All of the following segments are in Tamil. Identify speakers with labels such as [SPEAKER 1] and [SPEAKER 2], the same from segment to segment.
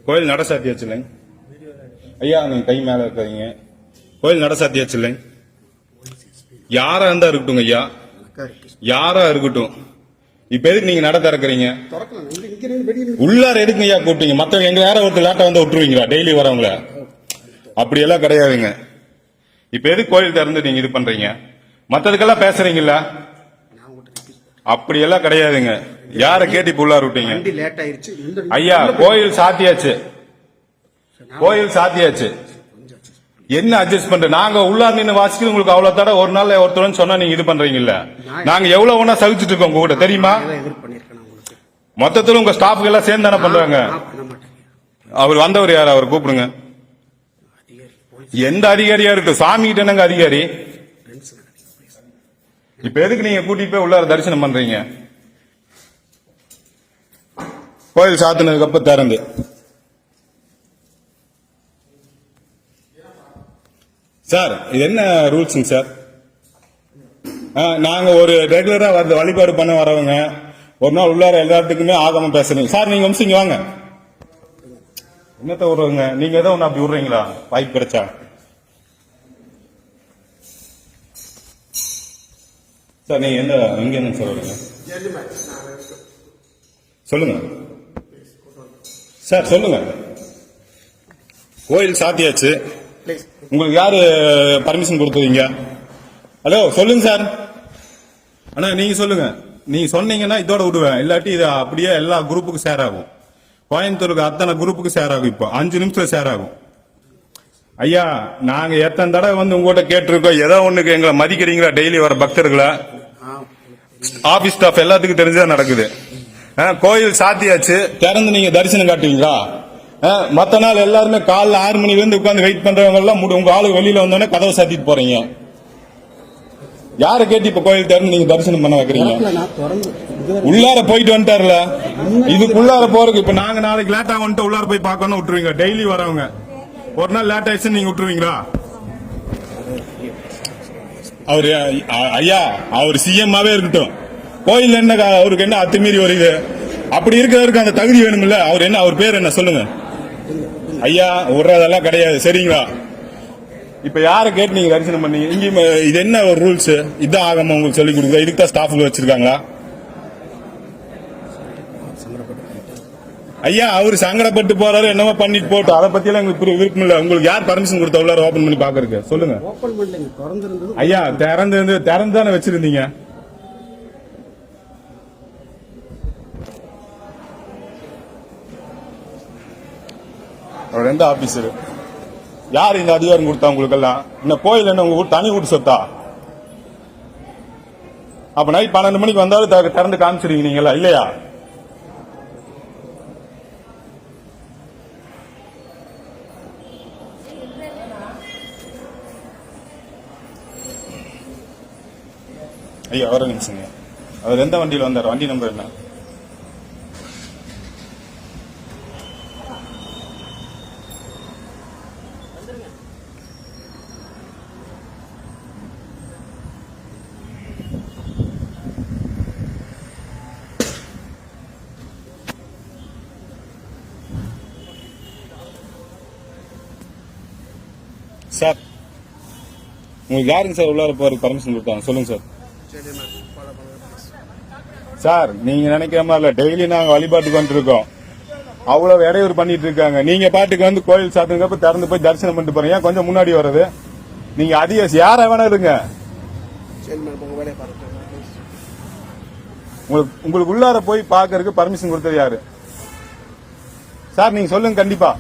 [SPEAKER 1] கோயில் நட சாத்தியாச்சு இல்லைங்க ஐயா? நீங்க கை மேல இருக்காதீங்க. கோயில் நட சாத்தியாச்சு இல்லைங்க? யாரா இருந்தா இருக்கட்டும் ஐயா, யாரா இருக்கட்டும். இப்ப எதுக்கு நீங்க நட திறக்கிறீங்க? உள்ளார எதுக்கு ஐயா கூப்பிட்டீங்க? மத்தவங்க எங்க வேற ஒருத்தர் லேட்டா வந்து விட்டுருவீங்களா டெய்லி வரவங்கள? அப்படி எல்லாம் கிடையாதுங்க. இப்ப எதுக்கு கோயில் திறந்து நீங்க இது பண்றீங்க? மத்ததுக்கெல்லாம் பேசுறீங்கல்ல? அப்படி எல்லாம் கிடையாதுங்க. யார கேட்டு இப்ப உள்ளார விட்டீங்க? ஐயா கோயில் சாத்தியாச்சு, கோயில் சாத்தியாச்சு. என்ன அட்ஜஸ்ட் பண்ற? நாங்க உள்ளார் நின்று வாசிக்கிறது உங்களுக்கு அவ்வளவு தடவை ஒரு நாள் ஒருத்தர் சொன்னா நீங்க இது பண்றீங்கல்ல. நாங்க எவ்வளவு ஒண்ணா சகிச்சுட்டு இருக்கோம் உங்க கூட தெரியுமா? மொத்தத்துல உங்க ஸ்டாஃப்க்கு எல்லாம் சேர்ந்து தானே பண்றாங்க. அவர் வந்தவர் யார்? அவர் கூப்பிடுங்க. எந்த அதிகாரியா இருக்கு? சாமி கிட்ட என்னங்க அதிகாரி? இப்ப எதுக்கு நீங்க கூட்டிட்டு போய் உள்ளார தரிசனம் பண்றீங்க? கோயில் சாத்தினதுக்கு அப்புறம் திறந்து சார் இது என்ன ரூல்ஸுங்க சார்? நாங்க ஒரு ரெகுலரா வழிபாடு பண்ண வரவங்க ஒரு நாள் உள்ளார எல்லாத்துக்குமே ஆகமம் பேசுறீங்க சார். நீங்க வம்சிங்க வாங்க. என்னத்த விடுறீங்க நீங்க? ஏதோ ஒண்ணு அப்படி விடுறீங்களா வாய்ப்பு கிடைச்சா? சார் நீங்க எந்த எங்க என்ன சார் வருங்க? சொல்லுங்க சார் சொல்லுங்க. கோயில் சாத்தியாச்சு, உங்களுக்கு யாரு பர்மிஷன் கொடுத்தீங்க? ஹலோ சொல்லுங்க சார். அண்ணா நீங்க சொல்லுங்க. நீங்க சொன்னீங்கன்னா இதோட விடுவேன், இல்லாட்டி இது அப்படியே எல்லா குரூப்புக்கும் ஷேர் ஆகும். கோயம்புத்தூருக்கு அத்தனை குரூப்புக்கு ஷேர் ஆகும். இப்போ 5 நிமிஷத்துல ஷேர் ஆகும். ஐயா நாங்க எத்தனை தடவை வந்து உங்ககிட்ட கேட்டிருக்கோம், ஏதோ ஒண்ணுக்கு எங்களை மதிக்கிறீங்களா? டெய்லி வர பக்தர்களை ஆபீஸ் ஸ்டாஃப் எல்லாத்துக்கும் தெரிஞ்சுதான் நடக்குது. கோயில் சாத்தியாச்சு, திறந்து நீங்க தரிசனம் காட்டுவீங்களா? மத்த நாள் எல்லாருமே காலைல 6 மணில இருந்து உட்கார்ந்து வெயிட் பண்றவங்க எல்லாம் உங்க ஆளு வெளியில வந்தோடனே கதவை சாத்திட்டு போறீங்க. யார கேட்டு இப்ப கோயில் திறந்து நீங்க தரிசனம் பண்ண வைக்கிறீங்க? உள்ளார போயிட்டு வந்துட்டார்ல, இதுக்குள்ளார போறதுக்கு இப்ப நாங்க நாளைக்கு லேட்டா வந்துட்டு உள்ளார போய் பார்க்கணும் விட்டுருவீங்க? டெய்லி வரவங்க ஒரு நாள் லேட் ஆயிடுச்சு நீங்க விட்டுருவீங்களா? அவரு ஐயா அவர் சிஎம்மாவே இருக்கட்டும், கோயில் என்ன அவருக்கு என்ன அத்துமீறி வருது? அப்படி இருக்கிறவருக்கு அந்த தகுதி வேணும்ல. அவர் என்ன, அவர் பேர் என்ன சொல்லுங்க ஐயா? விடுறதெல்லாம் கிடையாது சரிங்களா? இப்ப யார கேட்டு நீங்க தரிசனம் பண்ணீங்க? இங்க இது என்ன ஒரு ரூல்ஸ்? இதான் ஆகாம உங்களுக்கு சொல்லி கொடுக்குறா? இதுக்கு தான் ஸ்டாஃப் வச்சிருக்காங்களா? ஐயா அவர் சங்கடப்பட்டு போறாரு, என்னவோ பண்ணிட்டு போட்டு, அதை பத்தி எல்லாம் எங்களுக்கு விருப்பம் இல்ல. உங்களுக்கு யார் பர்மிஷன் கொடுத்த உள்ளார ஓபன் பண்ணி பாக்குறதுக்கு? சொல்லுங்க ஐயா. திறந்து தானே வச்சிருந்தீங்க. அவர் எந்த ஆபீசர்? யார் இந்த அதிகாரம் கொடுத்தா உங்களுக்கு எல்லாம்? இந்த கோயில் என்ன உங்க தனி வீட்டு சொத்தா? அப்ப நைட் 12 மணிக்கு வந்தாலும் திறந்து காமிச்சிருவீங்க நீங்களா இல்லையா? ஐயா வர நிமிஷங்க. அவர் எந்த வண்டியில் வந்தார்? வண்டி நம்பர் என்ன? சார் உங்களுக்கு யாருங்க சார் உள்ளார போறதுக்கு பர்மிஷன் கொடுத்தாங்க? சொல்லுங்க சார். சார் நீங்க நினைக்கிற மாதிரி இல்ல, டெய்லி நாங்க வழிபாட்டுக்கு வந்துருக்கோம், அவ்வளவு இடையூறு பண்ணிட்டு இருக்காங்க. நீங்க பாட்டுக்கு வந்து கோயில் சாத்துங்கப்ப திறந்து போய் தரிசனம் பண்ணிட்டு போறீங்க. கொஞ்சம் முன்னாடி வர்றது நீங்க அதிக யார வேணா இருங்க. உங்களுக்கு உள்ளார போய் பாக்குறதுக்கு பர்மிஷன் கொடுத்தது யாரு சார்? நீங்க சொல்லுங்க கண்டிப்பா.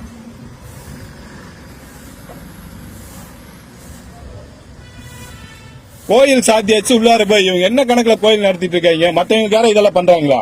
[SPEAKER 1] கோயில் சாத்தியாச்சு, உள்ளார போய் இவங்க என்ன கணக்குல கோயில் நடத்திட்டு இருக்காங்க? மத்தவங்க யாரும் இதெல்லாம் பண்றாங்களா?